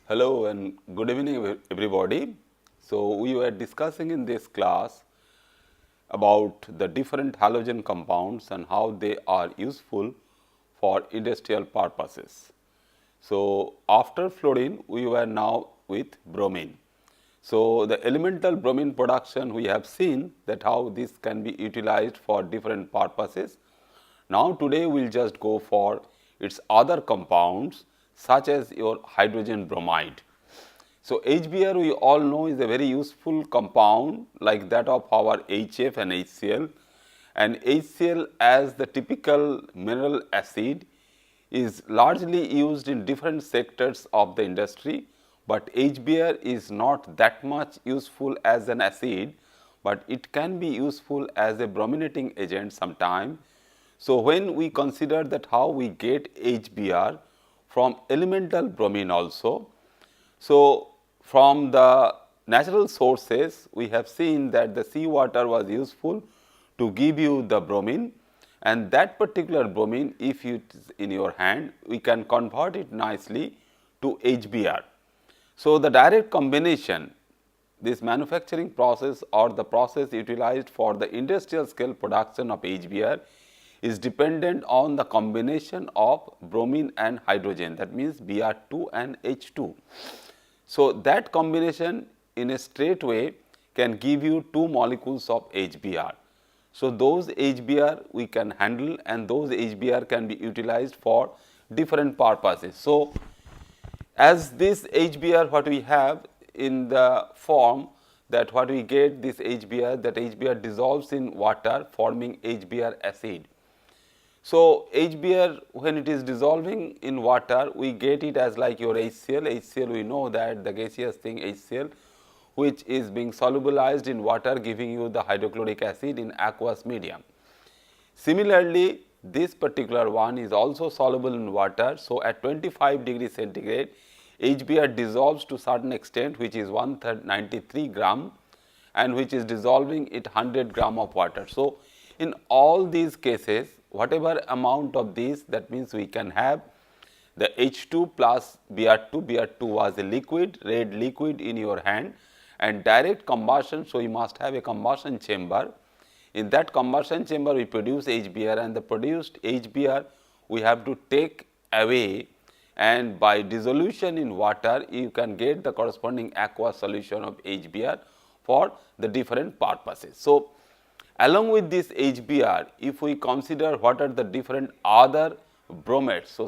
Hello and good evening everybody. So, we were discussing in this class about the different halogen compounds and how they are useful for industrial purposes. So, after fluorine we were now with bromine. So, the elemental bromine production we have seen that how this can be utilized for different purposes. Now, today we will just go for its other compounds such as your hydrogen bromide. So, HBr we all know is a very useful compound like that of our HF and HCl, and HCl as the typical mineral acid is largely used in different sectors of the industry, but HBr is not that much useful as an acid, but it can be useful as a brominating agent sometime. So, when we consider that how we get HBr from elemental bromine also. So, from the natural sources we have seen that the seawater was useful to give you the bromine, and that particular bromine if it is in your hand we can convert it nicely to HBr. So, the direct combination, this manufacturing process or the process utilized for the industrial scale production of HBr is dependent on the combination of bromine and hydrogen, that means Br2 and H2. So, that combination in a straight way can give you two molecules of HBr. So, those HBr we can handle and those HBr can be utilized for different purposes. So, as this HBr what we have in the form that what we get this HBr, that HBr dissolves in water forming HBr acid. So, HBr when it is dissolving in water we get it as like your HCl. HCl we know that the gaseous thing HCl which is being solubilized in water giving you the hydrochloric acid in aqueous medium. Similarly, this particular one is also soluble in water. So, at 25 degree centigrade HBr dissolves to certain extent which is 193 gram and which is dissolving it 100 gram of water. So, in all these cases whatever amount of this, that means we can have the H2 plus Br2, Br2 was a liquid, red liquid in your hand and direct combustion. So, we must have a combustion chamber. In that combustion chamber we produce HBr and the produced HBr we have to take away, and by dissolution in water you can get the corresponding aqueous solution of HBr for the different purposes. So, along with this HBr, if we consider what are the different other bromates, so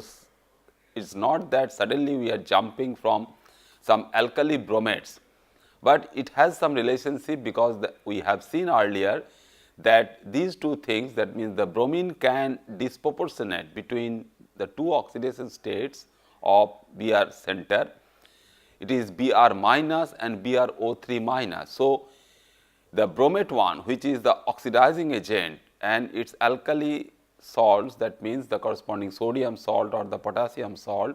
it is not that suddenly we are jumping from some alkali bromates, but it has some relationship because we have seen earlier that these two things, that means the bromine can disproportionate between the two oxidation states of Br center, it is Br minus and BrO3 minus. So, the bromate one which is the oxidizing agent and its alkali salts, that means the corresponding sodium salt or the potassium salt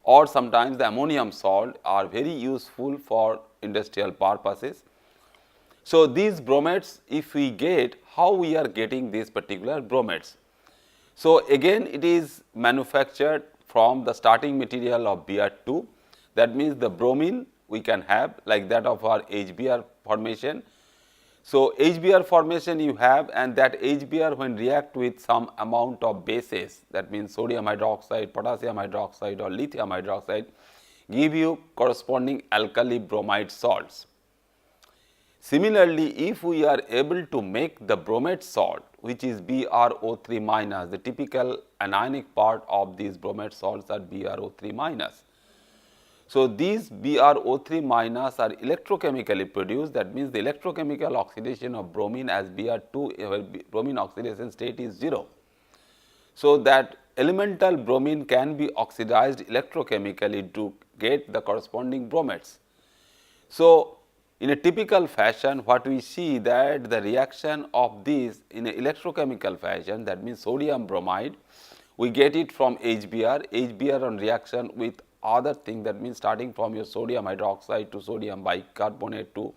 or sometimes the ammonium salt are very useful for industrial purposes. So, these bromates if we get, how we are getting these particular bromates. So, again it is manufactured from the starting material of Br2, that means the bromine we can have like that of our HBr formation. So, HBr formation you have, and that HBr when react with some amount of bases, that means sodium hydroxide, potassium hydroxide or lithium hydroxide, give you corresponding alkali bromide salts. Similarly, if we are able to make the bromate salt which is BrO3 minus, the typical anionic part of these bromate salts are BrO3 minus. So, these BrO3 minus are electrochemically produced, that means the electrochemical oxidation of bromine as Br2 bromine oxidation state is 0. So, that elemental bromine can be oxidized electrochemically to get the corresponding bromates. So, in a typical fashion what we see that the reaction of these in a electrochemical fashion, that means sodium bromide we get it from HBr. HBr on reaction with other thing, that means starting from your sodium hydroxide to sodium bicarbonate to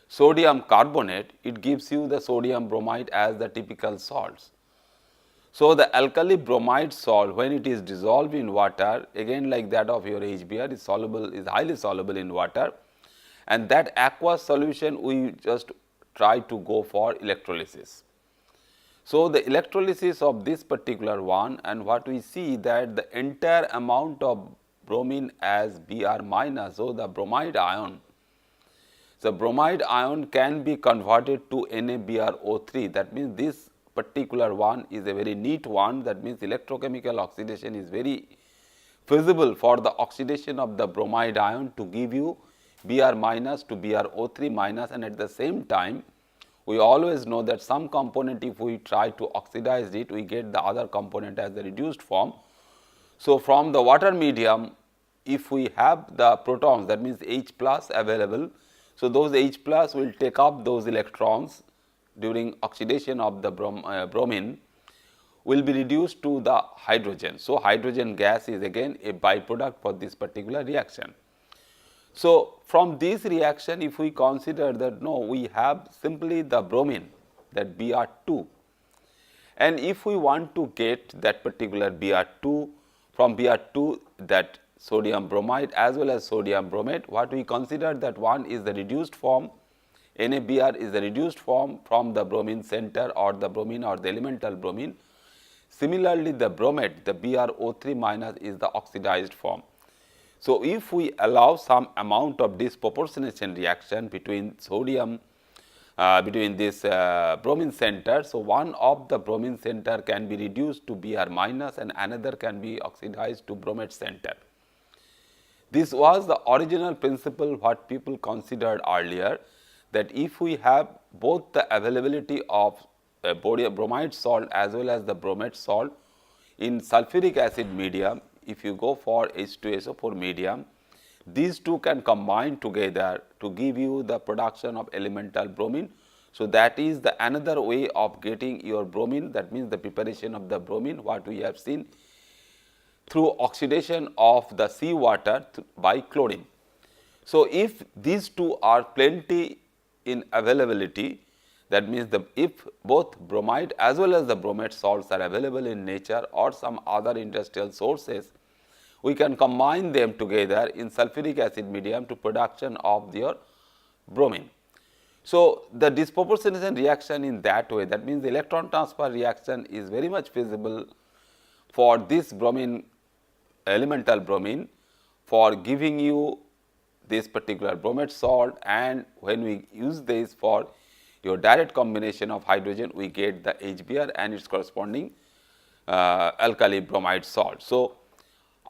sodium carbonate, it gives you the sodium bromide as the typical salts. So, the alkali bromide salt, when it is dissolved in water, again like that of your HBr, is soluble, is highly soluble in water, and that aqueous solution we just try to go for electrolysis. So, the electrolysis of this particular one, and what we see that the entire amount of bromine as Br minus, so the bromide ion. So, bromide ion can be converted to NaBrO3, that means this particular one is a very neat one, that means electrochemical oxidation is very feasible for the oxidation of the bromide ion to give you Br minus to BrO3 minus, and at the same time we always know that some component, if we try to oxidize it, we get the other component as the reduced form. So, from the water medium, if we have the protons, that means H plus available, so those H plus will take up those electrons during oxidation of the bromine, will be reduced to the hydrogen. So, hydrogen gas is again a byproduct for this particular reaction. So, from this reaction, if we consider that no, we have simply the bromine, that Br2, and if we want to get that particular Br2, from Br2 that sodium bromide as well as sodium bromate, what we consider that one is the reduced form, NaBr is the reduced form from the bromine center or the bromine or the elemental bromine. Similarly, the bromate, the BrO3 minus is the oxidized form. So, if we allow some amount of disproportionation reaction between sodium, between this bromine center, so one of the bromine center can be reduced to Br minus and another can be oxidized to bromate center. This was the original principle what people considered earlier, that if we have both the availability of bromide salt as well as the bromate salt in sulfuric acid medium, if you go for H2SO4 medium, these two can combine together to give you the production of elemental bromine. So, that is the another way of getting your bromine, that means the preparation of the bromine, what we have seen through oxidation of the sea water by chlorine. So, if these two are plenty in availability, that means if both bromide as well as the bromate salts are available in nature or some other industrial sources, we can combine them together in sulfuric acid medium to production of their bromine. So, the disproportionation reaction in that way, that means the electron transfer reaction is very much feasible for this bromine, elemental bromine, for giving you this particular bromate salt, and when we use this for your direct combination of hydrogen, we get the HBr and its corresponding alkali bromide salt. So,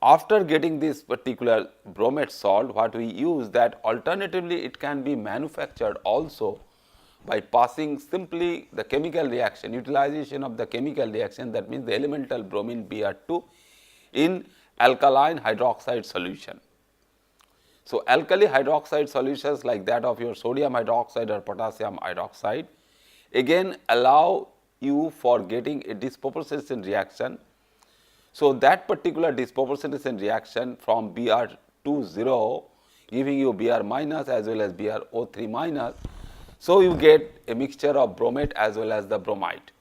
after getting this particular bromate salt, what we use, that alternatively it can be manufactured also by passing simply the chemical reaction, utilization of the chemical reaction, that means the elemental bromine Br2 in alkaline hydroxide solution. So, alkali hydroxide solutions like that of your sodium hydroxide or potassium hydroxide again allow you for getting a disproportionation reaction. So, that particular disproportionation reaction from Br2 0 giving you Br minus as well as BrO3 minus. So, you get a mixture of bromate as well as the bromide,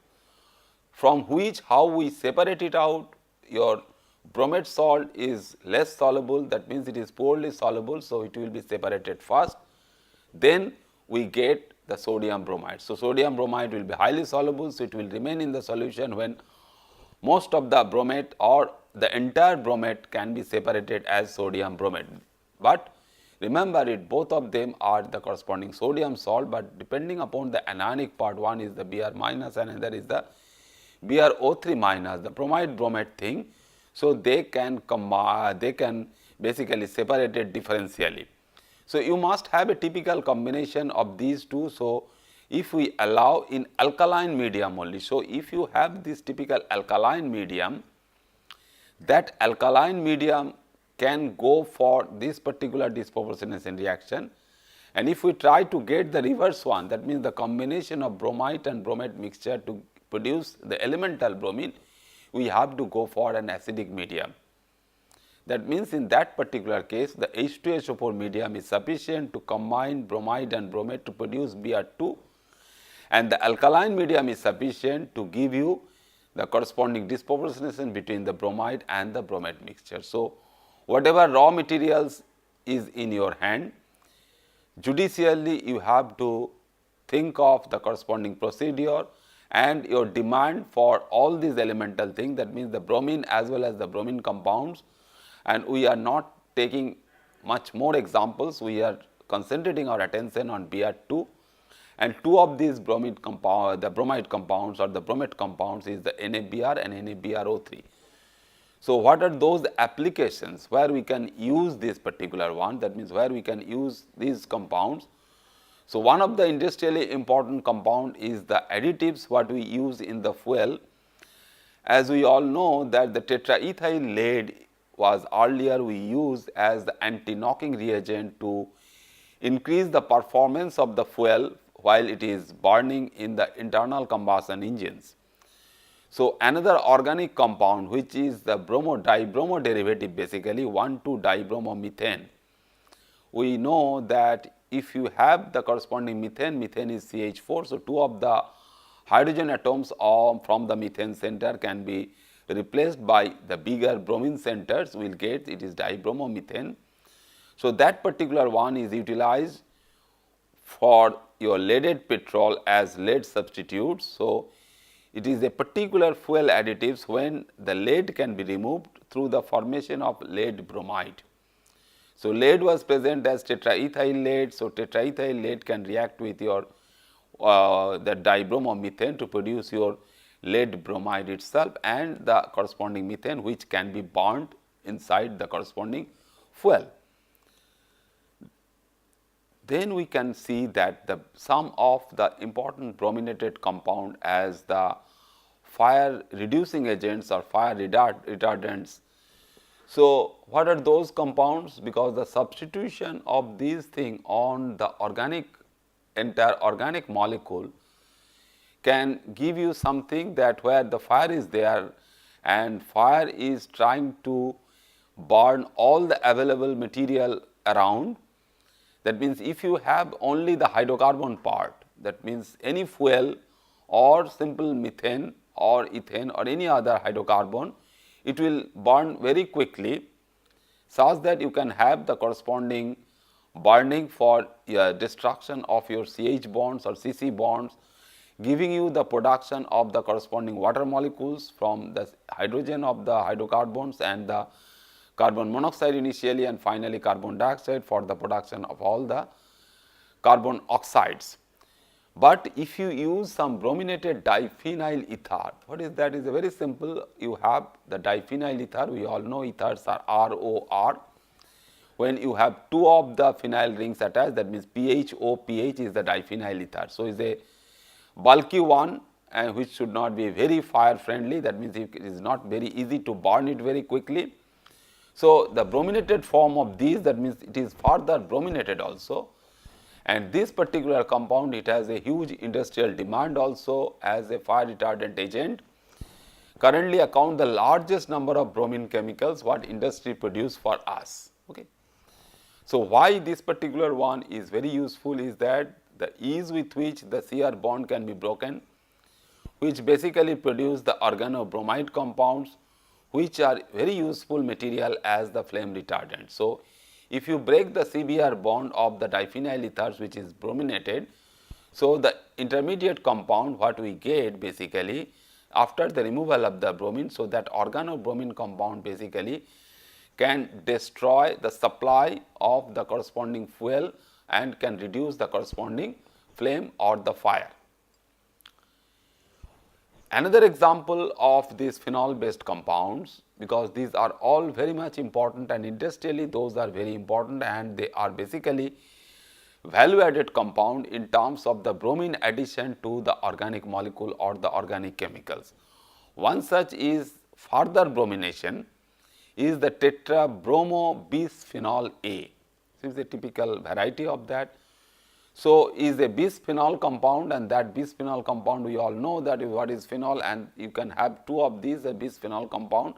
from which how we separate it out. Your bromate salt is less soluble, that means it is poorly soluble. So, it will be separated first, then we get the sodium bromide. So, sodium bromide will be highly soluble. So, it will remain in the solution when most of the bromate or the entire bromate can be separated as sodium bromate. But remember it, both of them are the corresponding sodium salt, but depending upon the anionic part, one is the Br minus and another is the BrO3 minus, the bromide bromate thing. So, they can basically separate it differentially. So, you must have a typical combination of these two. So, if we allow in alkaline medium only, so if you have this typical alkaline medium, that alkaline medium can go for this particular disproportionation reaction, and if we try to get the reverse one, that means the combination of bromide and bromate mixture to produce the elemental bromine, we have to go for an acidic medium. That means, in that particular case, the H2SO4 medium is sufficient to combine bromide and bromate to produce Br2, and the alkaline medium is sufficient to give you the corresponding disproportionation between the bromide and the bromate mixture. So, whatever raw materials is in your hand, judicially you have to think of the corresponding procedure and your demand for all these elemental things, that means the bromine as well as the bromine compounds, and we are not taking much more examples. We are concentrating our attention on Br2, and two of these bromide compounds, the bromide compounds or the bromate compounds is the NaBr and NaBrO3. So, what are those applications where we can use this particular one, that means where we can use these compounds. So, one of the industrially important compound is the additives what we use in the fuel. As we all know that the tetraethyl lead was earlier we used as the anti-knocking reagent to increase the performance of the fuel while it is burning in the internal combustion engines. So, another organic compound which is the dibromo derivative, basically 1,2-dibromomethane. We know that if you have the corresponding methane is CH4. So, two of the hydrogen atoms from the methane center can be replaced by the bigger bromine centers, we will get it is dibromomethane. So, that particular one is utilized for your leaded petrol as lead substitute. So, it is a particular fuel additives when the lead can be removed through the formation of lead bromide. So, lead was present as tetraethyl lead. So, tetraethyl lead can react with your the dibromomethane to produce your lead bromide itself and the corresponding methane which can be burnt inside the corresponding fuel. Then we can see that the some of the important brominated compound as the fire reducing agents or fire retardants. So, what are those compounds? Because the substitution of these things on the entire organic molecule can give you something that where the fire is there and fire is trying to burn all the available material around. That means, if you have only the hydrocarbon part, that means any fuel or simple methane or ethane or any other hydrocarbon, it will burn very quickly such that you can have the corresponding burning for destruction of your CH bonds or CC bonds, giving you the production of the corresponding water molecules from the hydrogen of the hydrocarbons and the carbon monoxide initially and finally carbon dioxide for the production of all the carbon oxides. But if you use some brominated diphenyl ether, what is that? Is a very simple. You have the diphenyl ether, we all know ethers are ROR. When you have two of the phenyl rings attached, that means PHOPH is the diphenyl ether. So, is a bulky one and which should not be very fire friendly, that means it is not very easy to burn it very quickly. So, the brominated form of these, that means it is further brominated also, and this particular compound it has a huge industrial demand also as a fire retardant agent. Currently account the largest number of bromine chemicals what industry produce for us. Okay. So, why this particular one is very useful is that the ease with which the CR bond can be broken, which basically produce the organobromide compounds which are very useful material as the flame retardant. So, if you break the CBr bond of the diphenyl ethers which is brominated, so the intermediate compound what we get basically after the removal of the bromine, so that organobromine compound basically can destroy the supply of the corresponding fuel and can reduce the corresponding flame or the fire. Another example of these phenol based compounds, because these are all very much important and industrially those are very important and they are basically value added compound in terms of the bromine addition to the organic molecule or the organic chemicals. One such is further bromination is the tetrabromobisphenol A. This is a typical variety of that. So, is a bisphenol compound, and that bisphenol compound we all know that is what is phenol, and you can have two of these, a bisphenol compound,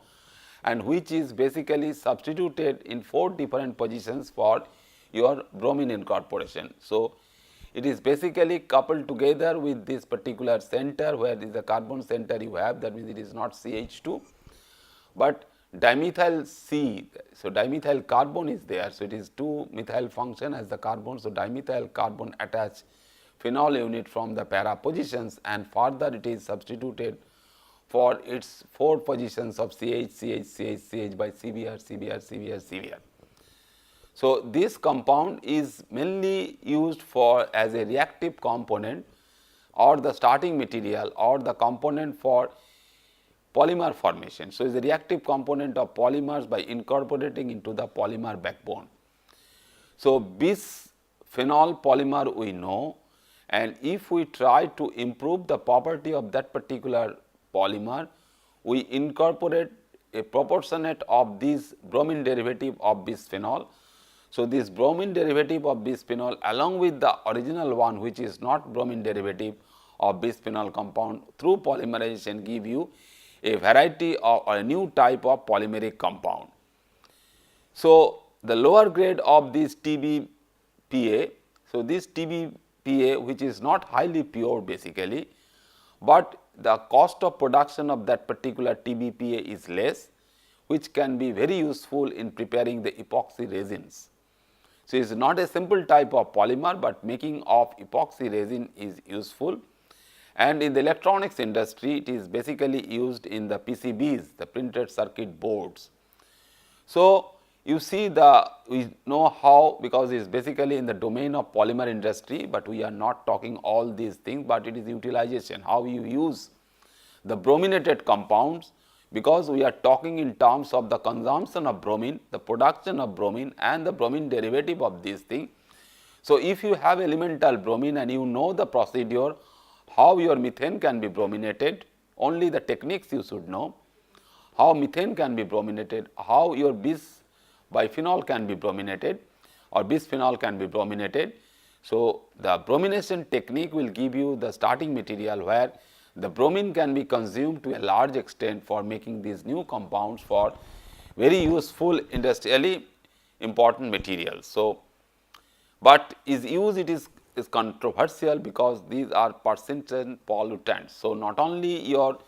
and which is basically substituted in 4 different positions for your bromine incorporation. So, it is basically coupled together with this particular center, where is the carbon center you have, that means it is not CH2, but dimethyl C. So, dimethyl carbon is there. So, it is 2 methyl function as the carbon. So, dimethyl carbon attach phenol unit from the para positions, and further it is substituted for its 4 positions of CH, CH, CH, CH by CBr, CBr, CBr, CBr. So, this compound is mainly used for as a reactive component or the starting material or the component for polymer formation. So, it is a reactive component of polymers by incorporating into the polymer backbone. So, bisphenol polymer we know, and if we try to improve the property of that particular polymer, we incorporate a proportionate of this bromine derivative of bisphenol. So, this bromine derivative of bisphenol along with the original one, which is not bromine derivative of bisphenol compound, through polymerization give you a variety of or a new type of polymeric compound. So, the lower grade of this TBPA, so this TBPA which is not highly pure basically, but the cost of production of that particular TBPA is less, which can be very useful in preparing the epoxy resins. So, it is not a simple type of polymer, but making of epoxy resin is useful, and in the electronics industry it is basically used in the PCBs, the printed circuit boards. So, you see we know how, because it is basically in the domain of polymer industry, but we are not talking all these things, but it is utilization, how you use the brominated compounds, because we are talking in terms of the consumption of bromine, the production of bromine and the bromine derivative of these things. So, if you have elemental bromine and you know the procedure how your methane can be brominated, only the techniques you should know, how methane can be brominated, how your bisphenol can be brominated or bisphenol can be brominated. So, the bromination technique will give you the starting material where the bromine can be consumed to a large extent for making these new compounds for very useful industrially important materials. So, but is used it is controversial because these are persistent pollutants. So, not only your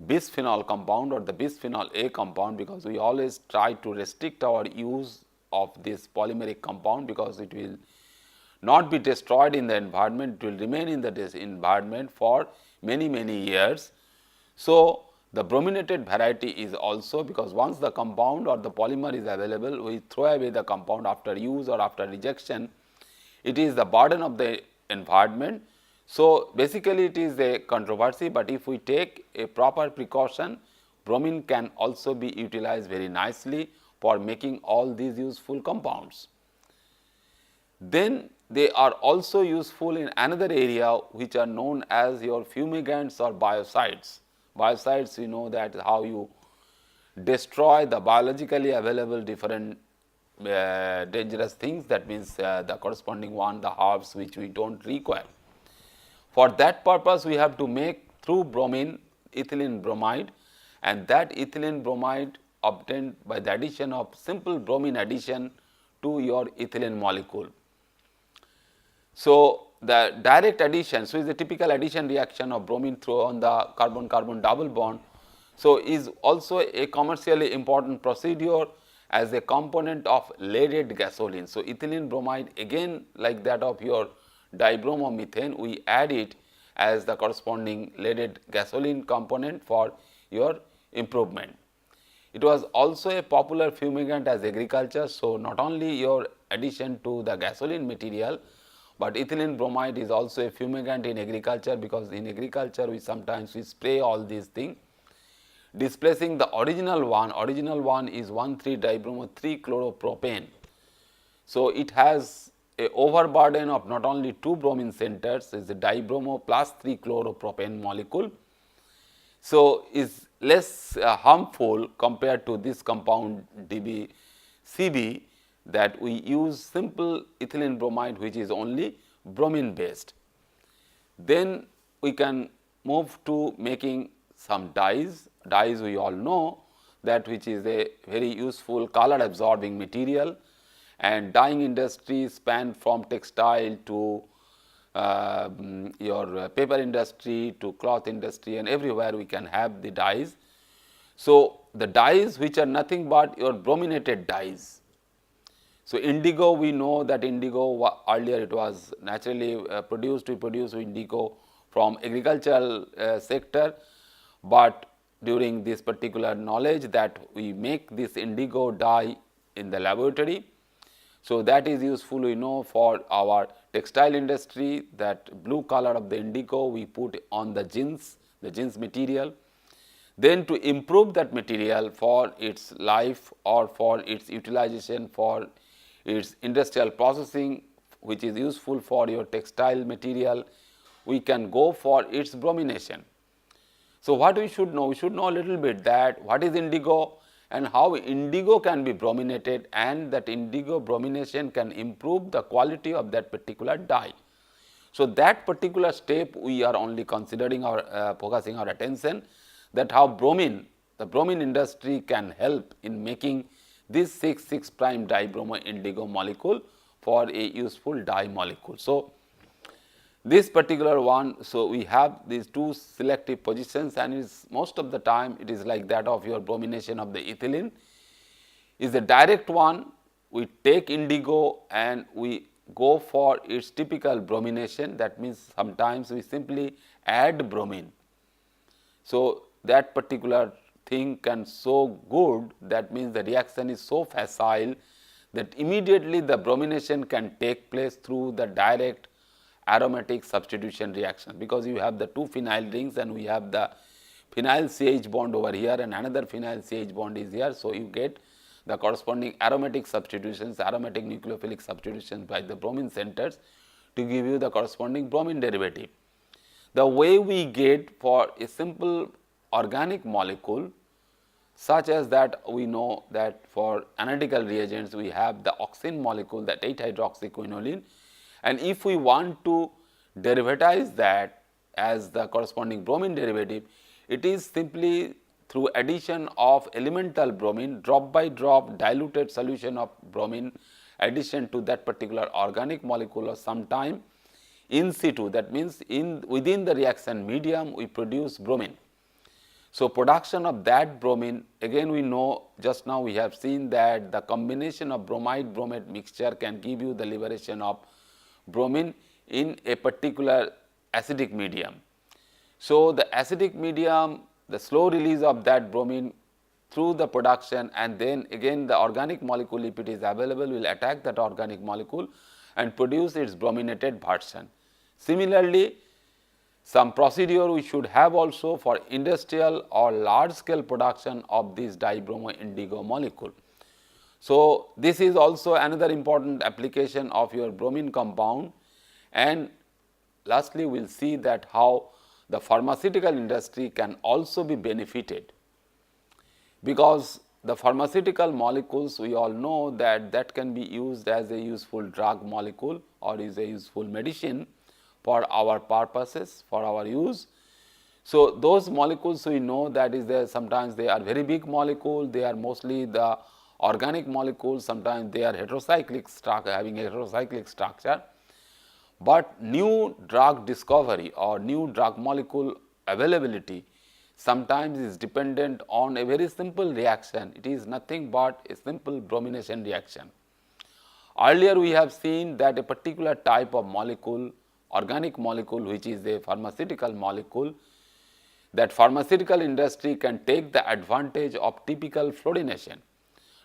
bisphenol compound or the bisphenol A compound, because we always try to restrict our use of this polymeric compound, because it will not be destroyed in the environment, it will remain in the environment for many years. So, the brominated variety is also, because once the compound or the polymer is available, we throw away the compound after use or after rejection. It is the burden of the environment. So, basically it is a controversy, but if we take a proper precaution, bromine can also be utilized very nicely for making all these useful compounds. Then they are also useful in another area which are known as your fumigants or biocides. Biocides, you know that how you destroy the biologically available different dangerous things, that means the corresponding one, the herbs which we do not require. For that purpose we have to make through bromine ethylene bromide, and that ethylene bromide obtained by the addition of simple bromine addition to your ethylene molecule. So, the direct addition, so is the typical addition reaction of bromine through on the carbon-carbon double bond. So, is also a commercially important procedure as a component of leaded gasoline. So, ethylene bromide again like that of your dibromomethane, we add it as the corresponding leaded gasoline component for your improvement. It was also a popular fumigant as agriculture. So, not only your addition to the gasoline material, but ethylene bromide is also a fumigant in agriculture, because in agriculture we sometimes we spray all these things displacing the original one. Original one is 1,3-dibromo-3-chloropropane. So, it has a overburden of not only 2 bromine centers, is a dibromo plus 3-chloropropane molecule. So, is less harmful compared to this compound DBCB, that we use simple ethylene bromide which is only bromine based. Then we can move to making some dyes. Dyes we all know that which is a very useful color absorbing material, and dyeing industry span from textile to your paper industry to cloth industry, and everywhere we can have the dyes. So, the dyes which are nothing but your brominated dyes. So, indigo, we know that indigo earlier it was naturally produced, we produce indigo from agricultural sector, but during this particular knowledge that we make this indigo dye in the laboratory. So, that is useful, we know, for our textile industry, that blue color of the indigo we put on the jeans material. Then to improve that material for its life or for its utilization for its industrial processing, which is useful for your textile material, we can go for its bromination. So, what we should know? We should know a little bit that what is indigo and how indigo can be brominated, and that indigo bromination can improve the quality of that particular dye. So, that particular step we are only considering our focusing our attention, that how the bromine industry can help in making this 6,6' dibromo indigo molecule for a useful dye molecule. So, this particular one, so we have these two selective positions, and is most of the time it is like that of your bromination of the ethylene. Is the direct one, we take indigo and we go for its typical bromination, that means sometimes we simply add bromine. So, that particular thing can so good, that means the reaction is so facile that immediately the bromination can take place through the direct aromatic substitution reaction, because you have the two phenyl rings and we have the phenyl CH bond over here and another phenyl CH bond is here. So, you get the corresponding aromatic substitutions, aromatic nucleophilic substitutions by the bromine centers to give you the corresponding bromine derivative. The way we get for a simple organic molecule such as that, we know that for analytical reagents we have the oxime molecule, that 8-hydroxyquinoline, and if we want to derivatize that as the corresponding bromine derivative, it is simply through addition of elemental bromine, drop by drop diluted solution of bromine addition to that particular organic molecule or sometime in situ, that means within the reaction medium we produce bromine. So, production of that bromine, again we know, just now we have seen that the combination of bromide bromate mixture can give you the liberation of bromine in a particular acidic medium. So, the acidic medium, the slow release of that bromine through the production, and then again the organic molecule, if it is available, will attack that organic molecule and produce its brominated version. Similarly, some procedure we should have also for industrial or large scale production of this dibromo indigo molecule. So, this is also another important application of your bromine compound, and lastly we will see that how the pharmaceutical industry can also be benefited, because the pharmaceutical molecules we all know that can be used as a useful drug molecule or is a useful medicine for our purposes, for our use. So, those molecules we know that is there, sometimes they are very big molecule, they are mostly the organic molecules, sometimes they are heterocyclic structure, having a heterocyclic structure, but new drug discovery or new drug molecule availability sometimes is dependent on a very simple reaction. It is nothing but a simple bromination reaction. Earlier we have seen that a particular type of molecule, organic molecule, which is a pharmaceutical molecule, that pharmaceutical industry can take the advantage of typical fluorination.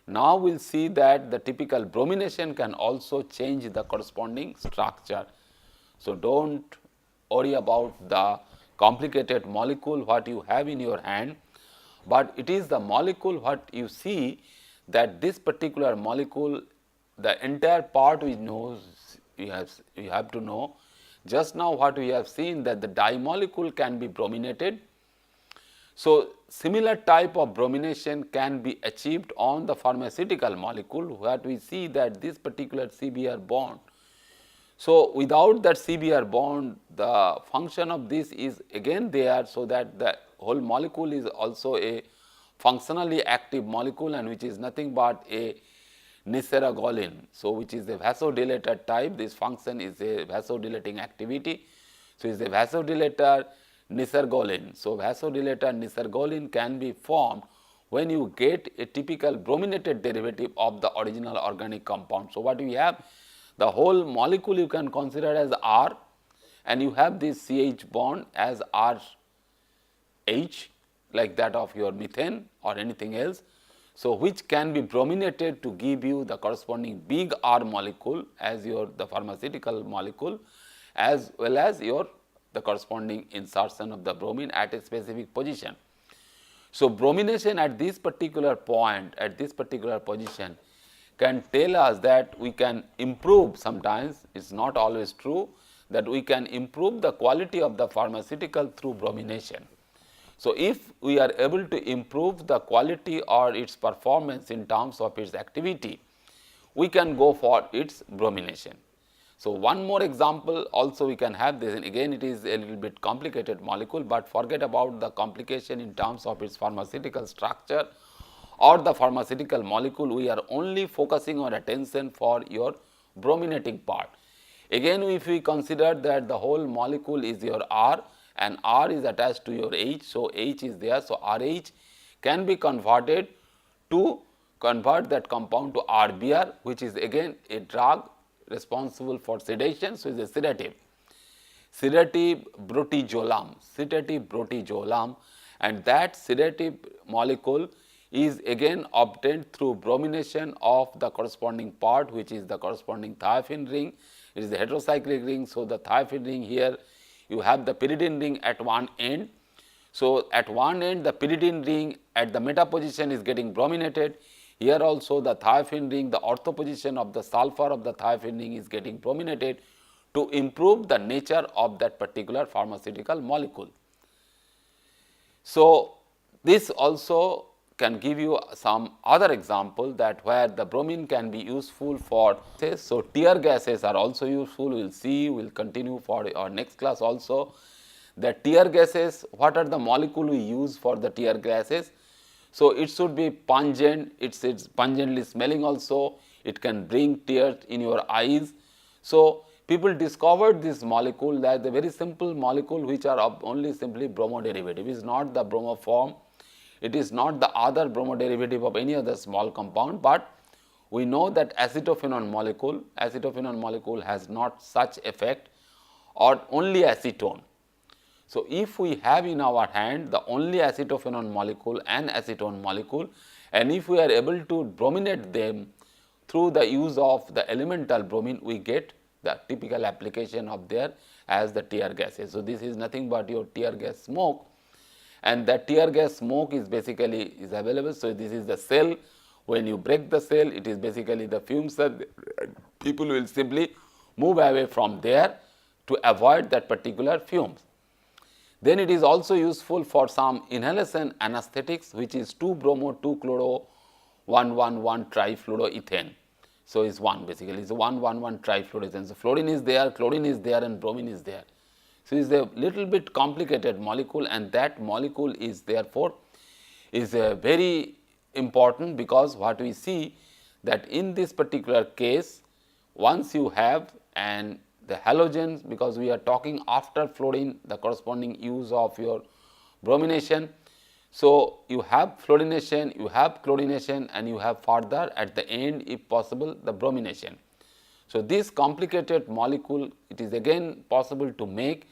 Now we will see that the typical bromination can also change the corresponding structure. So, do not worry about the complicated molecule what you have in your hand, but it is the molecule what you see, that this particular molecule, the entire part we know, you have to know. Just now what we have seen, that the dye molecule can be brominated. So, similar type of bromination can be achieved on the pharmaceutical molecule, where we see that this particular CBr bond. So, without that CBr bond, the function of this is again there, so that the whole molecule is also a functionally active molecule, and which is nothing but a niceragolin. So, which is a vasodilator type. This function is a vasodilating activity. So, it is a vasodilator nicergolin. So, vasodilator nicergolin can be formed when you get a typical brominated derivative of the original organic compound. So, what we have, the whole molecule you can consider as R, and you have this CH bond as RH, like that of your methane or anything else. So, which can be brominated to give you the corresponding big R molecule as your the pharmaceutical molecule, as well as your the corresponding insertion of the bromine at a specific position. So, bromination at this particular point, at this particular position, can tell us that we can improve, sometimes it is not always true, that we can improve the quality of the pharmaceutical through bromination. So, if we are able to improve the quality or its performance in terms of its activity, we can go for its bromination. So, one more example also we can have this, and again it is a little bit complicated molecule, but forget about the complication in terms of its pharmaceutical structure or the pharmaceutical molecule. We are only focusing on attention for your brominating part. Again, if we consider that the whole molecule is your R and R is attached to your H, so H is there. So, RH can be converted to convert that compound to RBr, which is again a drug responsible for sedation. So, it is a sedative, sedative brotijolam, and that sedative molecule is again obtained through bromination of the corresponding part, which is the corresponding thiophene ring. It is the heterocyclic ring. So, the thiophene ring here you have the pyridine ring at one end. So, at one end the pyridine ring at the meta position is getting brominated. Here also the thiophene ring, the ortho position of the sulfur of the thiophene ring is getting brominated to improve the nature of that particular pharmaceutical molecule. So, this also can give you some other example that where the bromine can be useful for. So, tear gases are also useful. We will see, we will continue for our next class also. The tear gases, what are the molecule we use for the tear gases? So, it should be pungent, it's pungently smelling also, it can bring tears in your eyes. So, people discovered this molecule, that the very simple molecule which are of only simply bromo derivative, is not the bromoform, it is not the other bromo derivative of any other small compound, but we know that acetophenone molecule has not such effect, or only acetone. So, if we have in our hand the only acetophenone molecule and acetone molecule, and if we are able to brominate them through the use of the elemental bromine, we get the typical application of there as the tear gases. So, this is nothing but your tear gas smoke, and that tear gas smoke is basically is available. So, this is the cell. When you break the cell, it is basically the fumes that people will simply move away from there to avoid that particular fumes. Then it is also useful for some inhalation anesthetics, which is 2-bromo-2-chloro-1,1,1 trifluoroethane. So, is one basically is 1,1,1 trifluoroethane. So, fluorine is there, chlorine is there, and bromine is there. So, it is a little bit complicated molecule, and that molecule is therefore is very important, because what we see that in this particular case, once you have and the halogens, because we are talking after fluorine the corresponding use of your bromination. So, you have fluorination, you have chlorination, and you have further at the end if possible the bromination. So, this complicated molecule, it is again possible to make,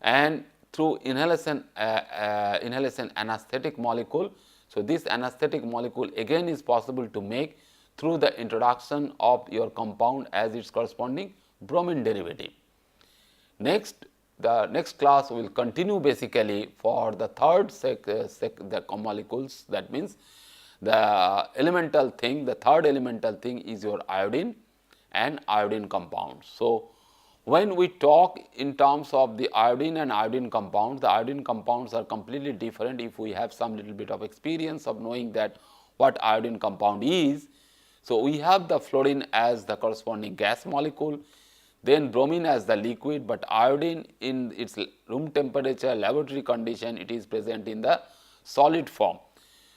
and through inhalation anesthetic molecule. So, this anesthetic molecule again is possible to make through the introduction of your compound as its corresponding bromine derivative. Next, the next class will continue basically for the third the molecules, that means the elemental thing, the third elemental thing is your iodine and iodine compounds. So, when we talk in terms of the iodine and iodine compounds, the iodine compounds are completely different if we have some little bit of experience of knowing that what iodine compound is. So, we have the fluorine as the corresponding gas molecule, then bromine as the liquid, but iodine in its room temperature laboratory condition, it is present in the solid form.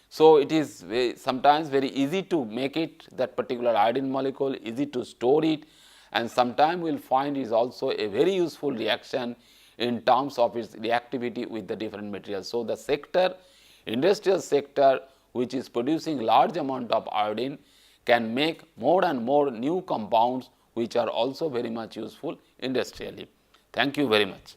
So, it is sometimes very easy to make it, that particular iodine molecule, easy to store it, and sometime we will find is also a very useful reaction in terms of its reactivity with the different materials. So, the sector, industrial sector, which is producing large amount of iodine, can make more and more new compounds which are also very much useful industrially. Thank you very much.